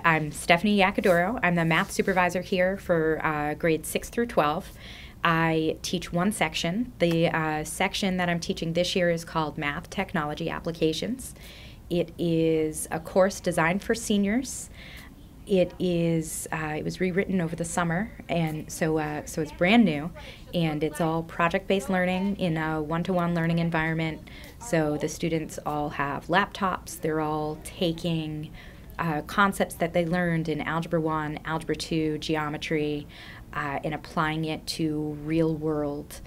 I'm Stephanie Yacadoro. I'm the math supervisor here for grades 6 through 12. I teach one section. The section that I'm teaching this year is called Math Technology Applications. It is a course designed for seniors. It was rewritten over the summer, and so it's brand new, and it's all project-based learning in a one-to-one learning environment. So the students all have laptops. They're all taking concepts that they learned in Algebra 1, Algebra 2, geometry, and applying it to real-world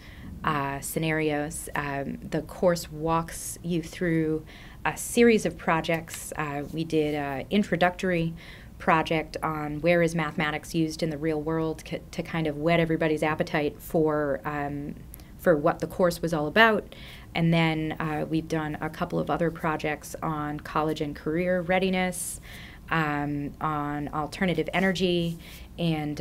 scenarios. The course walks you through a series of projects. We did an introductory project on where is mathematics used in the real world to kind of whet everybody's appetite for what the course was all about. And then we've done a couple of other projects on college and career readiness, on alternative energy, and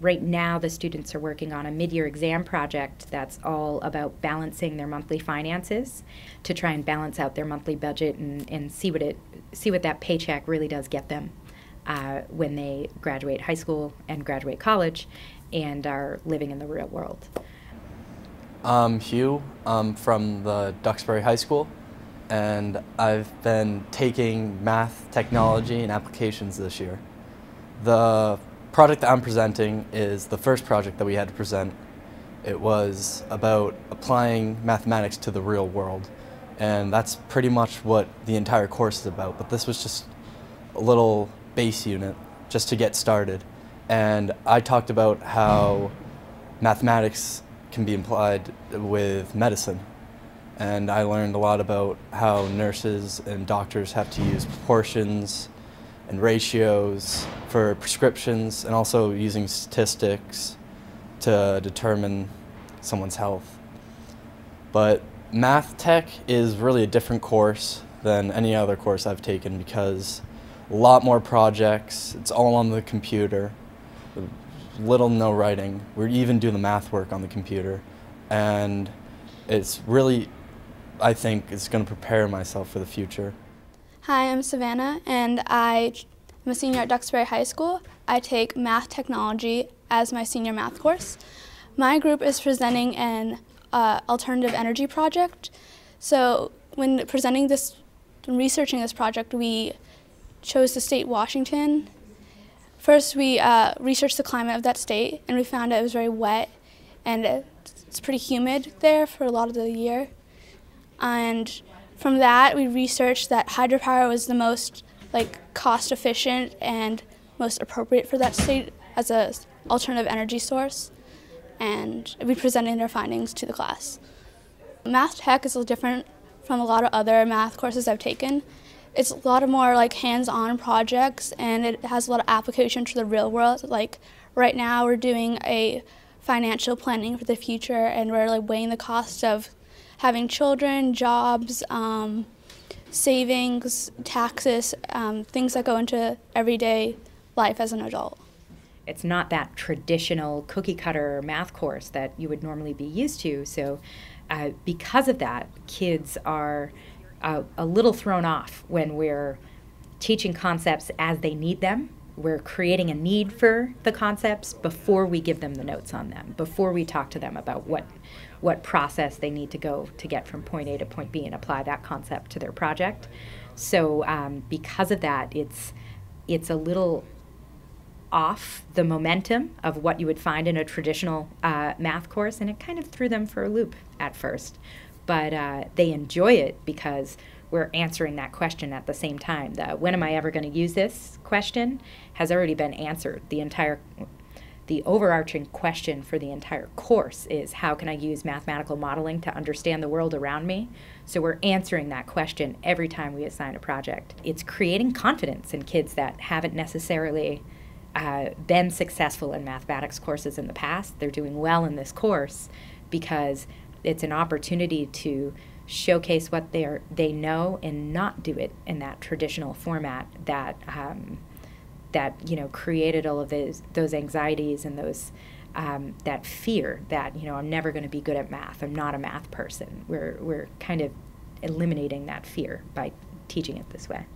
right now the students are working on a mid-year exam project that's all about balancing their monthly finances to try and balance out their monthly budget and see what that paycheck really does get them when they graduate high school and graduate college and are living in the real world. I'm Hugh. I'm from the Duxbury High School, and I've been taking math, technology, and applications this year. The project that I'm presenting is the first project that we had to present. It was about applying mathematics to the real world, and that's pretty much what the entire course is about, but this was just a little base unit just to get started. And I talked about how mathematics can be applied with medicine. And I learned a lot about how nurses and doctors have to use proportions and ratios for prescriptions, and also using statistics to determine someone's health. But math tech is really a different course than any other course I've taken because a lot more projects, it's all on the computer, little no writing. We even do the math work on the computer, and it's really, I think, it's going to prepare myself for the future. Hi, I'm Savannah, and I'm a senior at Duxbury High School. I take math technology as my senior math course. My group is presenting an alternative energy project. So when researching this project, we chose the state Washington. First, we researched the climate of that state, and we found it was very wet, and it's pretty humid there for a lot of the year. And from that, we researched that hydropower was the most cost efficient and most appropriate for that state as an alternative energy source, and we presented our findings to the class. Math tech is a little different from a lot of other math courses I've taken. It's a lot of more hands-on projects, and it has a lot of application to the real world. Like right now we're doing a financial planning for the future, and we're weighing the cost of having children, jobs, savings, taxes, things that go into everyday life as an adult. It's not that traditional cookie-cutter math course that you would normally be used to, so because of that, kids are a little thrown off when we're teaching concepts as they need them. We're creating a need for the concepts before we give them the notes on them, before we talk to them about what process they need to go to get from point A to point B and apply that concept to their project. So because of that, it's a little off the momentum of what you would find in a traditional math course, and it kind of threw them for a loop at first. But they enjoy it because we're answering that question at the same time. The when am I ever going to use this question has already been answered. The overarching question for the entire course is how can I use mathematical modeling to understand the world around me? So we're answering that question every time we assign a project. It's creating confidence in kids that haven't necessarily been successful in mathematics courses in the past. They're doing well in this course because it's an opportunity to showcase what they know and not do it in that traditional format that created all of those anxieties and those that fear that I'm never going to be good at math. I'm not a math person. We're kind of eliminating that fear by teaching it this way.